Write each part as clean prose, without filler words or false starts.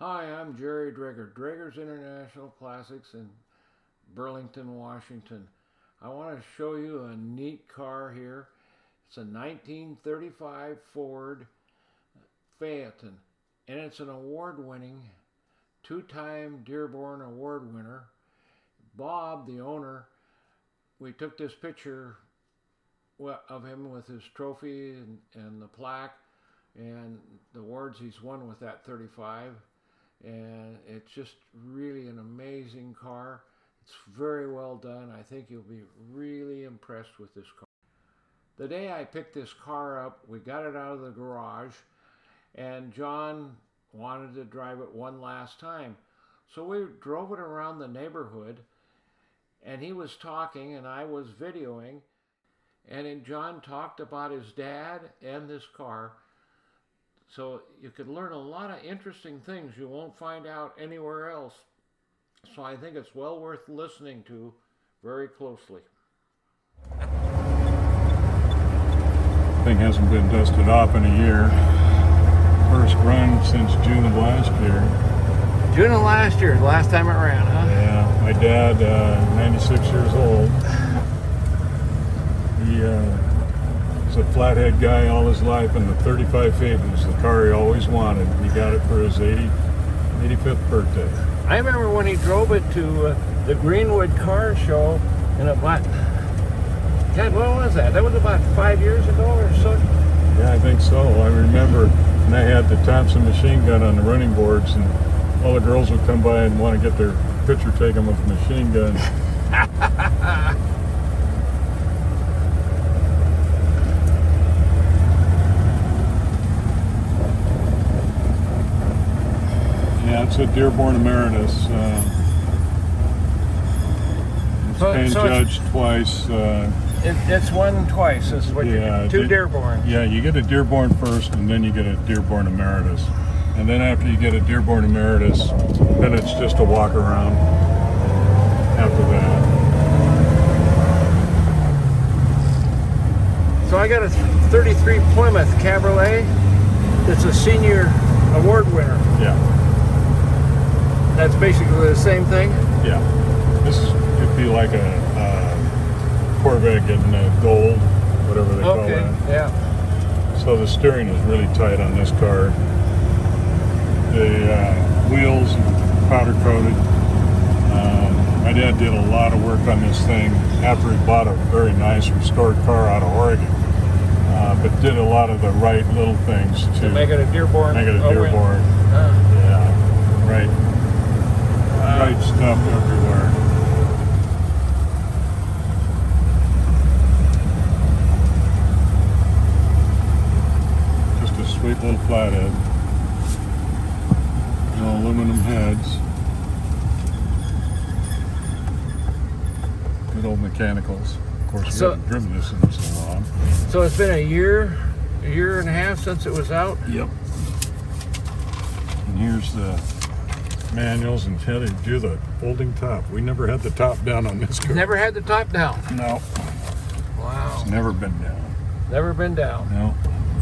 Hi, I'm Jerry Drager, Drager's International Classics in Burlington, Washington. I want to show you a neat car here. It's a 1935 Ford Phaeton, and it's an award-winning, two-time Dearborn award winner. Bob, the owner, we took this picture of him with his trophy and the plaque and the awards he's won with that 35. And it's just really an amazing car. It's very well done. I think you'll be really impressed with this car. The day I picked this car up, we got it out of the garage, and John wanted to drive it one last time. So we drove it around the neighborhood, and he was talking and I was videoing, and then John talked about his dad and this car. So you could learn a lot of interesting things you won't find out anywhere else. So I think it's well worth listening to very closely. Thing hasn't been dusted off in a year. First run since June of last year. June of last year, the last time it ran, huh? Yeah, my dad, 96 years old. He was a flathead guy all his life, and the 35 Phaeton was the car he always wanted. He got it for his 85th birthday. I remember when he drove it to the Greenwood Car Show, and about, God, what was that? That was about 5 years ago or so? Yeah, I think so. I remember, and I had the Thompson machine gun on the running boards, and all the girls would come by and want to get their picture taken with the machine gun. Yeah, it's a Dearborn Emeritus. It's been judged twice. It's won twice. This is what you get. Two Dearborn. Yeah, you get a Dearborn first, and then you get a Dearborn Emeritus. And then after you get a Dearborn Emeritus, then it's just a walk around after that. So I got a 33 Plymouth Cabriolet that's a senior award winner. Yeah. That's basically the same thing? Yeah. This would be like a Corvette getting a gold, whatever they call that. Okay, yeah. So the steering is really tight on this car. The wheels are powder coated. My dad did a lot of work on this thing after he bought a very nice restored car out of Oregon, but did a lot of the right little things to make it a Dearborn. Yeah, right. Right stuff everywhere. Just a sweet little flathead. No aluminum heads. Good old mechanicals. Of course, we haven't driven this in so long. So it's been a year and a half since it was out? Yep. And here's the manuals and how to do the folding top. We never had the top down on this car. Never had the top down? No. Wow. It's never been down. Never been down? No.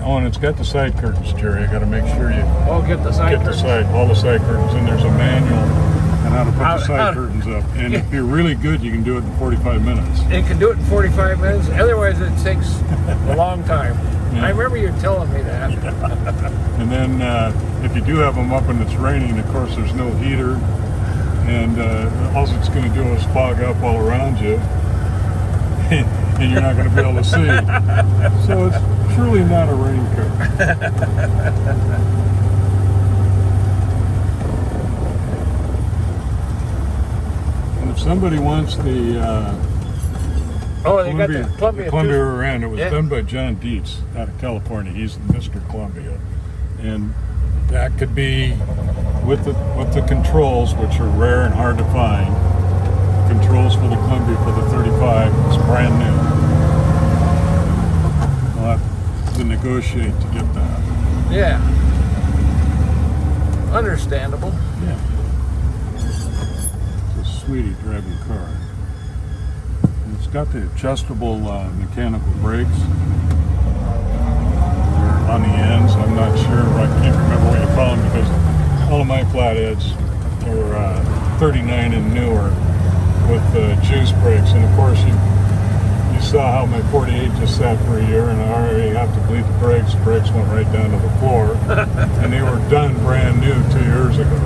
Oh, and it's got the side curtains, Jerry. I got to make sure you get the side curtains. All the side curtains, and there's a manual on how to put the side curtains up. And if you're really good, you can do it in 45 minutes. It can do it in 45 minutes. Otherwise, it takes a long time. Yeah. I remember you telling me that. And then if you do have them up and it's raining, of course, there's no heater. And all it's going to do is fog up all around you. And you're not going to be able to see. So it's truly not a rain car. And if somebody wants the Columbia Ram, it was done by John Dietz out of California. He's Mr. Columbia. And that could be with the controls, which are rare and hard to find. Controls for the Columbia for the 35. It's brand new. We'll have to negotiate to get that. Yeah. Understandable. Yeah. It's a sweetie driving car. And it's got the adjustable mechanical brakes. They're on the ends. I'm not sure. I can't remember what you call them because All of my flatheads are 39 and newer with juice brakes, and of course you saw how my 48 just sat for a year, and I already have to bleed the brakes. The brakes went right down to the floor, and they were done brand new 2 years ago.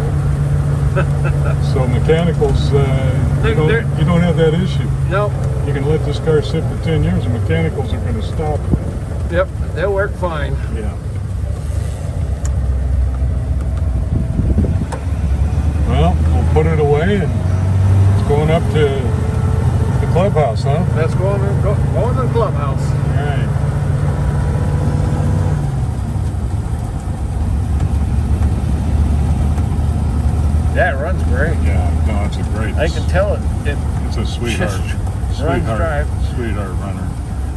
So mechanicals, you don't have that issue. Nope. You can let this car sit for 10 years, and mechanicals are going to stop it. Yep, they'll work fine. Yeah. Well, we'll put it away, and it's going up to the clubhouse, huh? Let's go to the clubhouse. All right. Yeah, it runs great. Yeah, no, it's a great. I can tell it. It's a sweetheart. Runs drive. Sweetheart runner.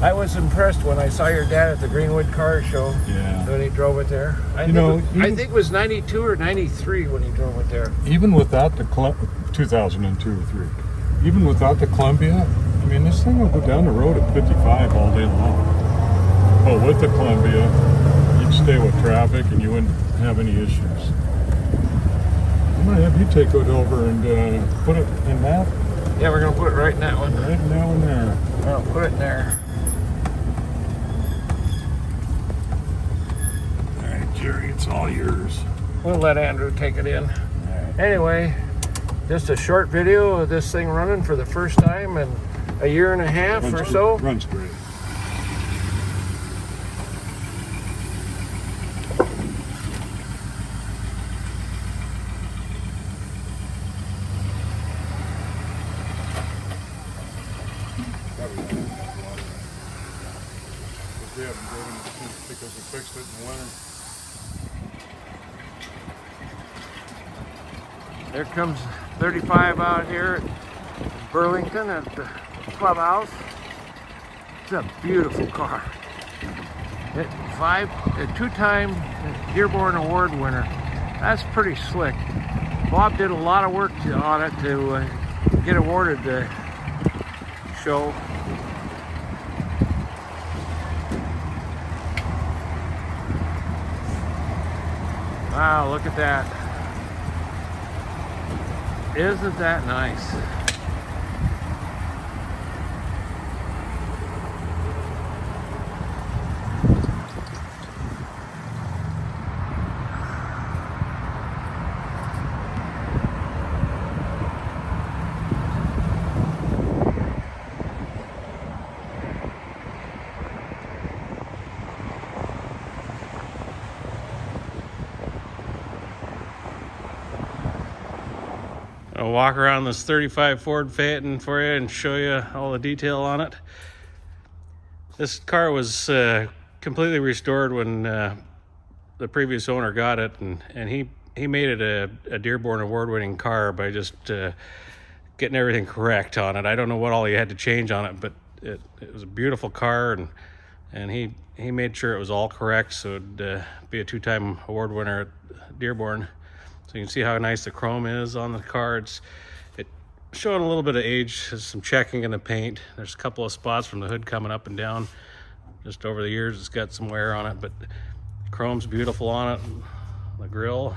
I was impressed when I saw your dad at the Greenwood Car Show. Yeah. When he drove it there. I think it was 92 or 93 when he drove it there. Even without the 2002 or 3. Even without the Columbia, I mean, this thing will go down the road at 55 all day long. But with the Columbia, you'd stay with traffic and you wouldn't have any issues. I'm gonna have you take it over and put it in that. Yeah, we're gonna put it right in that one. Right now and there. I'll put it in there. All right, Jerry, it's all yours. We'll let Andrew take it in. Anyway, just a short video of this thing running for the first time in a year and a half or so. Runs great. We haven't driven it since because we fixed it in the winter. There comes 35 out here at Burlington at the clubhouse. It's a beautiful car. A two-time Dearborn Award winner. That's pretty slick. Bob did a lot of work on it to get awarded the show. Wow, look at that. Isn't that nice? I'll walk around this 35 Ford Phaeton for you and show you all the detail on it. This car was completely restored when the previous owner got it, and he made it a Dearborn Award-winning car by just getting everything correct on it. I don't know what all he had to change on it, but it was a beautiful car, and he made sure it was all correct, so it'd be a two-time award winner at Dearborn. So you can see how nice the chrome is on the car. It's showing a little bit of age. There's some checking in the paint. There's a couple of spots from the hood coming up and down. Just over the years, it's got some wear on it, but chrome's beautiful on it. The grille,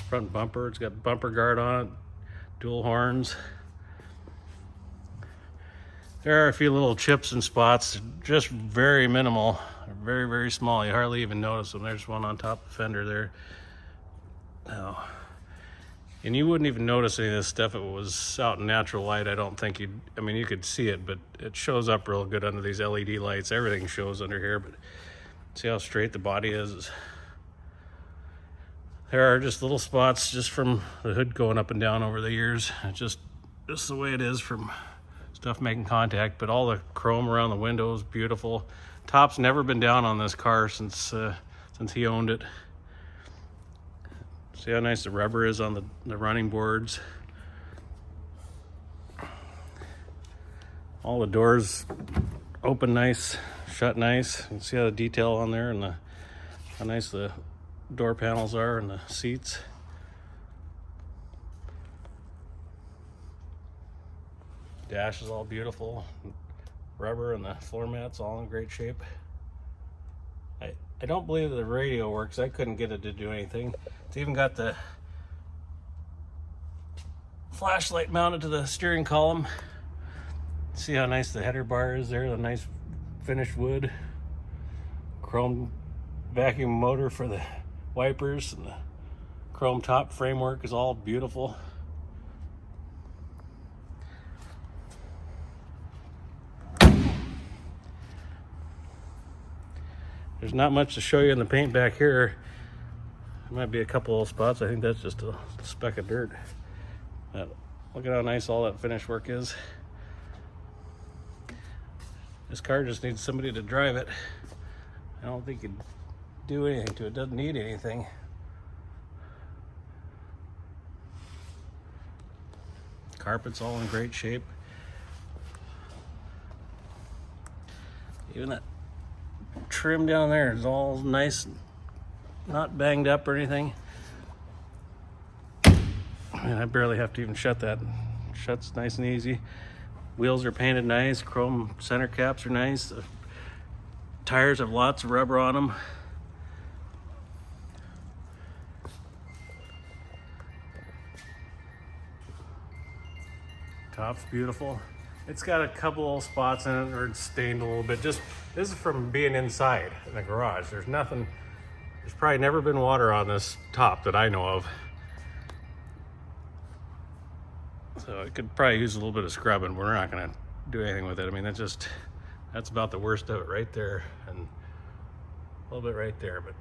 front bumper, it's got bumper guard on it, dual horns. There are a few little chips and spots, just very minimal, very, very small. You hardly even notice them. There's one on top of the fender there. Oh. And you wouldn't even notice any of this stuff if it was out in natural light. I don't think I mean, you could see it, but it shows up real good under these LED lights. Everything shows under here, but see how straight the body is. There are just little spots just from the hood going up and down over the years. It's just the way it is from stuff making contact, but all the chrome around the windows, beautiful. Top's never been down on this car since he owned it. See how nice the rubber is on the running boards. All the doors open nice, shut nice. You can see how the detail on there and how nice the door panels are and the seats. Dash is all beautiful. Rubber and the floor mats all in great shape. I don't believe the radio works. I couldn't get it to do anything. It's even got the flashlight mounted to the steering column. See how nice the header bar is there, the nice finished wood. Chrome vacuum motor for the wipers, and the chrome top framework is all beautiful. There's not much to show you in the paint back here. There might be a couple of spots. I think that's just a speck of dirt. But look at how nice all that finish work is. This car just needs somebody to drive it. I don't think it'd do anything to it. It doesn't need anything. Carpet's all in great shape. Even that trim down there is all nice, not banged up or anything. And I barely have to even shut that. Shuts nice and easy. Wheels are painted nice. Chrome center caps are nice. The tires have lots of rubber on them. Top's beautiful. It's got a couple of spots in it where it's stained a little bit. Just this is from being inside in the garage. There's nothing. There's probably never been water on this top that I know of. So it could probably use a little bit of scrubbing, but we're not gonna do anything with it. I mean, that's about the worst of it right there, and a little bit right there, but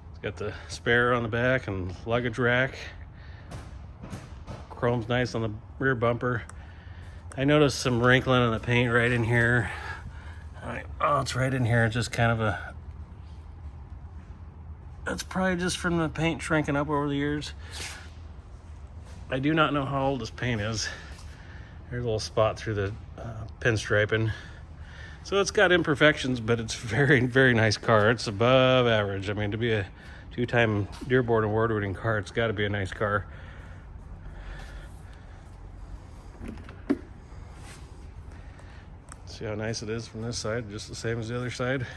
it's got the spare on the back and luggage rack. Chrome's nice on the rear bumper. I noticed some wrinkling in the paint right in here. Oh, it's right in here. It's just kind of a, that's probably just from the paint shrinking up over the years. I do not know how old this paint is. There's a little spot through the pinstriping. So it's got imperfections, but it's very, very nice car. It's above average. I mean, to be a 2-time Dearborn award-winning car, it's got to be a nice car. See how nice it is from this side, just the same as the other side.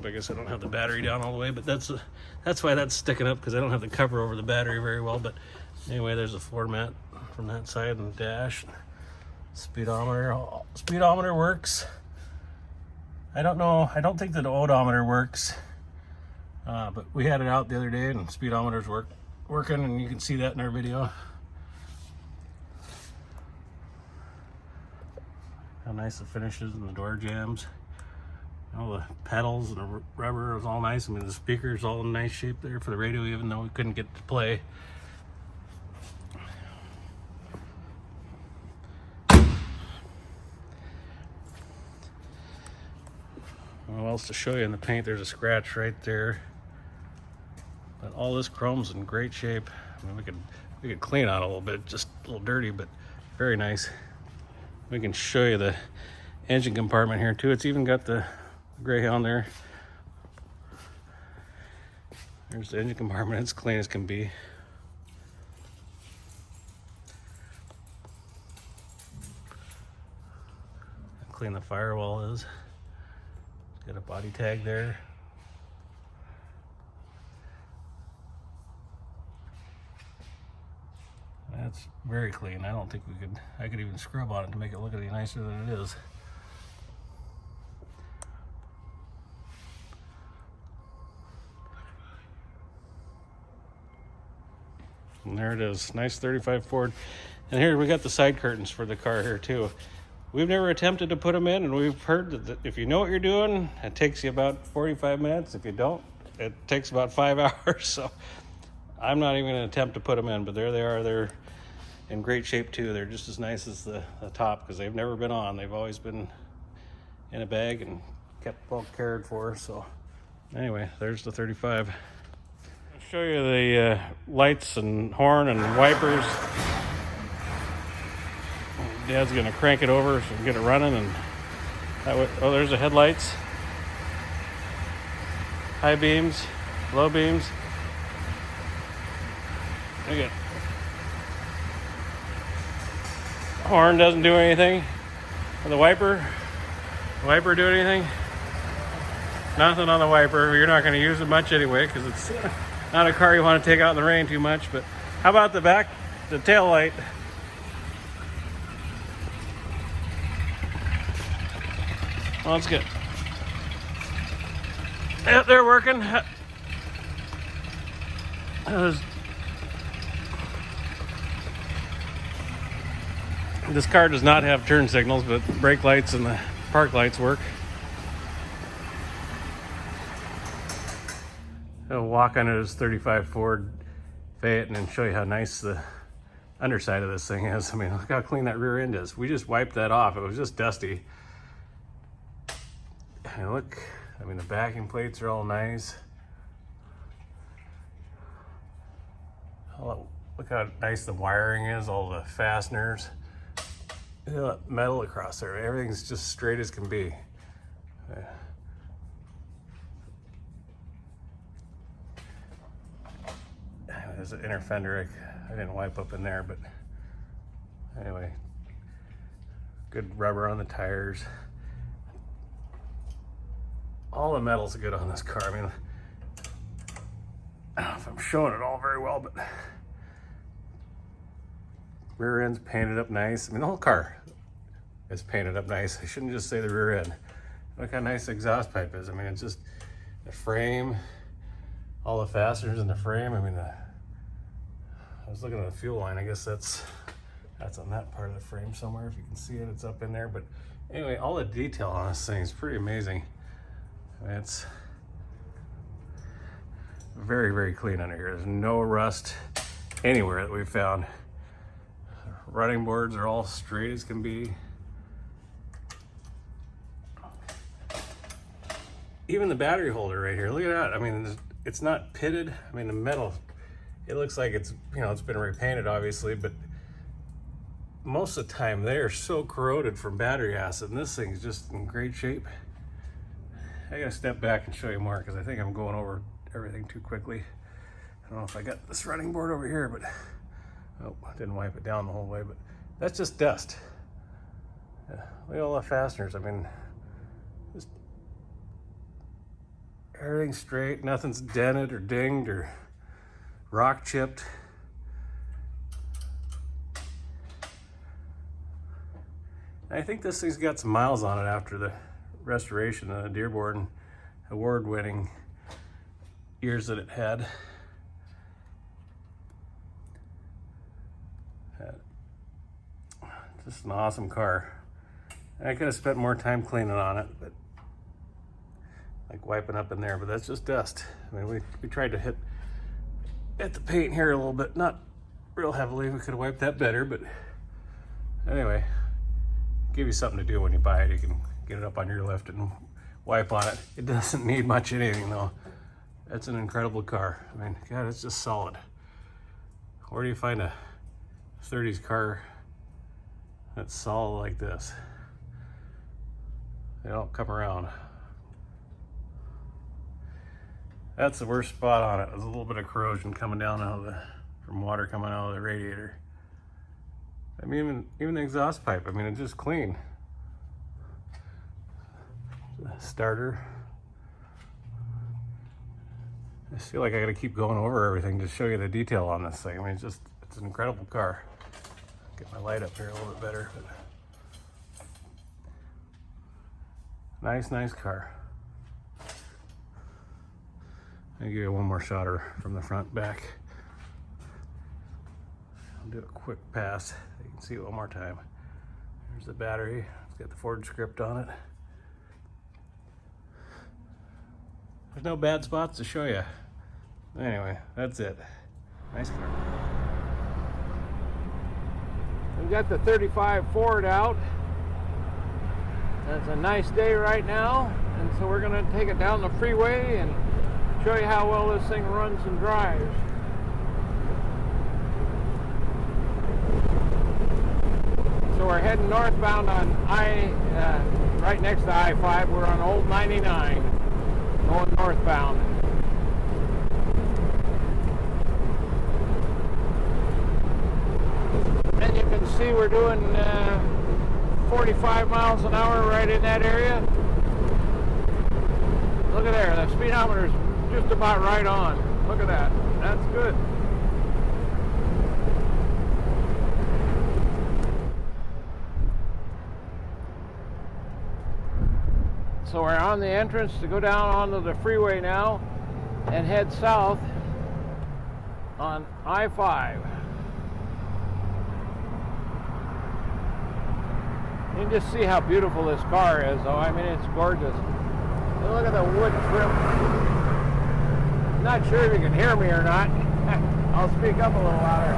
I guess I don't have the battery down all the way, but that's why that's sticking up, because I don't have the cover over the battery very well. But anyway, there's a floor mat from that side and the dash. Speedometer works. I don't know. I don't think that the odometer works, but we had it out the other day and speedometer's working, and you can see that in our video. How nice the finishes and the door jambs. All the pedals and the rubber is all nice. I mean, the speaker's all in nice shape there for the radio, even though we couldn't get to play. What else to show you in the paint? There's a scratch right there. But all this chrome's in great shape. I mean, we could clean out a little bit, just a little dirty, but very nice. We can show you the engine compartment here too. It's even got the Greyhound there. There's the engine compartment. It's clean as can be. How clean the firewall is. It's got a body tag there. That's very clean. I don't think I could even scrub on it to make it look any nicer than it is. And there it is, nice 35 Ford. And here we got the side curtains for the car here too. We've never attempted to put them in, and we've heard that if you know what you're doing, it takes you about 45 minutes. If you don't, it takes about 5 hours. So I'm not even gonna attempt to put them in, but there they are. They're in great shape too. They're just as nice as the top, because they've never been on. They've always been in a bag and kept well cared for. So anyway, there's the 35. Show you the lights and horn and wipers. Dad's gonna crank it over so we can get it running, and that way, oh, there's the headlights. High beams, low beams. Look at Horn doesn't do anything. And the wiper do anything? Nothing on the wiper. You're not going to use it much anyway because it's not a car you want to take out in the rain too much. But how about the tail light? Well, that's good. Yep, they're working. This car does not have turn signals, but brake lights and the park lights work. I'll walk under this 35 Ford Phaeton and show you how nice the underside of this thing is. I mean, look how clean that rear end is. We just wiped that off. It was just dusty. And look, I mean, the backing plates are all nice. Look how nice the wiring is, all the fasteners. Look at that metal across there. Everything's just straight as can be. There's an inner fender. I didn't wipe up in there, but anyway, good rubber on the tires. All the metal's good on this car. I mean, I don't know if I'm showing it all very well, but rear end's painted up nice. I mean, the whole car is painted up nice. I shouldn't just say the rear end. Look how nice the exhaust pipe is. I mean, it's just the frame, all the fasteners in the frame. I mean, I was looking at the fuel line. I guess that's on that part of the frame somewhere. If you can see it, it's up in there. But anyway, all the detail on this thing is pretty amazing. I mean, it's very, very clean under here. There's no rust anywhere that we've found. Running boards are all straight as can be. Even the battery holder right here, look at that. I mean, it's not pitted. I mean, the metal, it looks like it's, it's been repainted obviously, but most of the time they are so corroded from battery acid, and this thing is just in great shape. I gotta step back and show you more because I think I'm going over everything too quickly. I don't know if I got this running board over here, but oh, I didn't wipe it down the whole way, but that's just dust. Yeah, look at all the fasteners. I mean, just everything's straight. Nothing's dented or dinged or rock chipped. I think this thing's got some miles on it after the restoration, the Dearborn award-winning years that it had. Just an awesome car. I could have spent more time cleaning on it, but like wiping up in there, but that's just dust. I mean, we tried to hit the paint here a little bit, not real heavily. We could have wiped that better, but anyway, give you something to do when you buy it. You can get it up on your lift and wipe on it. It doesn't need much anything though. That's an incredible car. I mean, God, it's just solid. Where do you find a 30s car that's solid like this? They don't come around. That's the worst spot on it. There's a little bit of corrosion coming down from water coming out of the radiator. I mean, even the exhaust pipe, I mean, it's just clean. Starter. I just feel like I gotta keep going over everything to show you the detail on this thing. I mean, it's an incredible car. Get my light up here a little bit better. But nice car. I'll give you one more shot from the front back. I'll do a quick pass so you can see it one more time. There's the battery. It's got the Ford script on it. There's no bad spots to show you. Anyway, that's it. Nice car. We got the 35 Ford out. It's a nice day right now, and so we're going to take it down the freeway and show you how well this thing runs and drives. So we're heading northbound on right next to I-5. We're on Old 99, going northbound. And you can see we're doing 45 miles an hour right in that area. Look at there, the speedometer's just about right on. Look at that. That's good. So we're on the entrance to go down onto the freeway now and head south on I-5. You can just see how beautiful this car is, though. I mean, it's gorgeous. And look at the wood trim. I'm not sure if you can hear me or not. I'll speak up a little louder.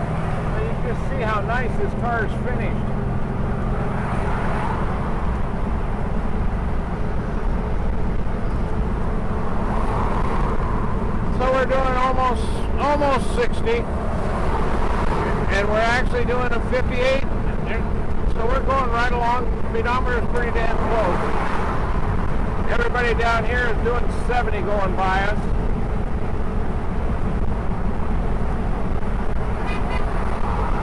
But you can just see how nice this car is finished. So we're doing almost 60. And we're actually doing a 58. So we're going right along. The speedometer is pretty damn close. Everybody down here is doing 70 going by us.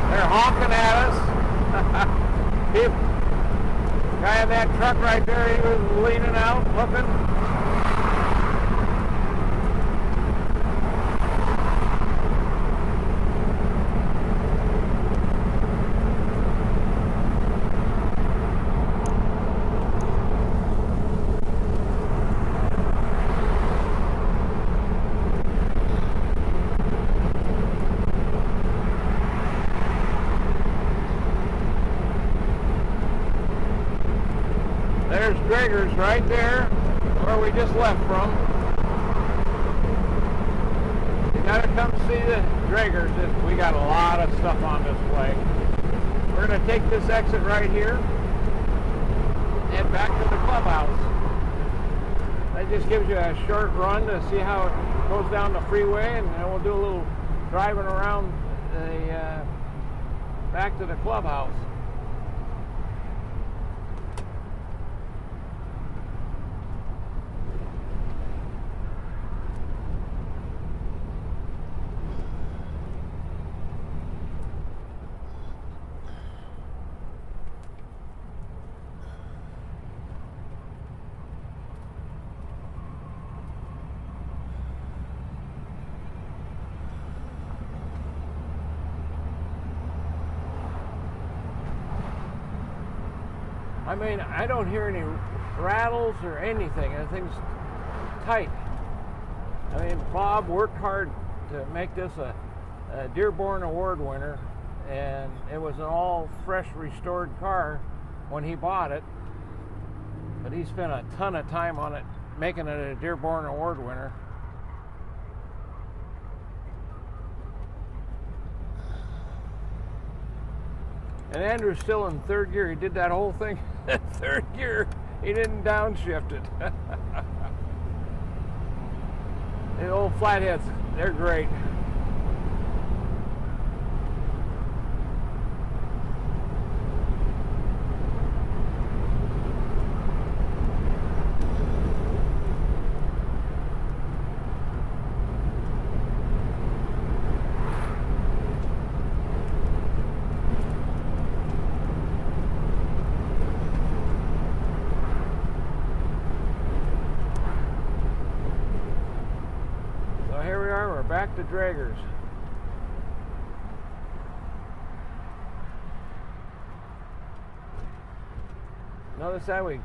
They're honking at us. Guy in that truck right there, he was leaning out, looking. There's Draggers right there where we just left from. You gotta come see the Draggers. We got a lot of stuff on display. We're gonna take this exit right here and back to the clubhouse. That just gives you a short run to see how it goes down the freeway, and then we'll do a little driving around the back to the clubhouse. I mean, I don't hear any rattles or anything. Everything's tight. I mean, Bob worked hard to make this a Dearborn Award winner, and it was an all fresh restored car when he bought it. But he spent a ton of time on it, making it a Dearborn Award winner. And Andrew's still in third gear. He did that whole thing in third gear. He didn't downshift it. The old flatheads, they're great. Back to Draggers. Notice that we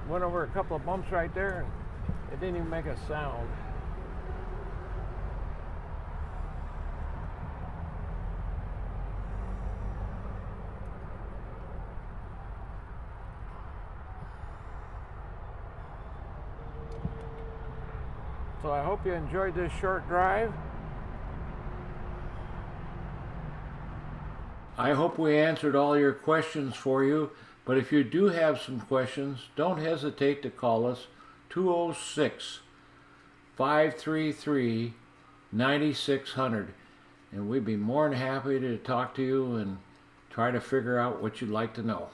went over a couple of bumps right there and it didn't even make a sound. So I hope you enjoyed this short drive. I hope we answered all your questions for you, but if you do have some questions, don't hesitate to call us 206-533-9600, and we'd be more than happy to talk to you and try to figure out what you'd like to know.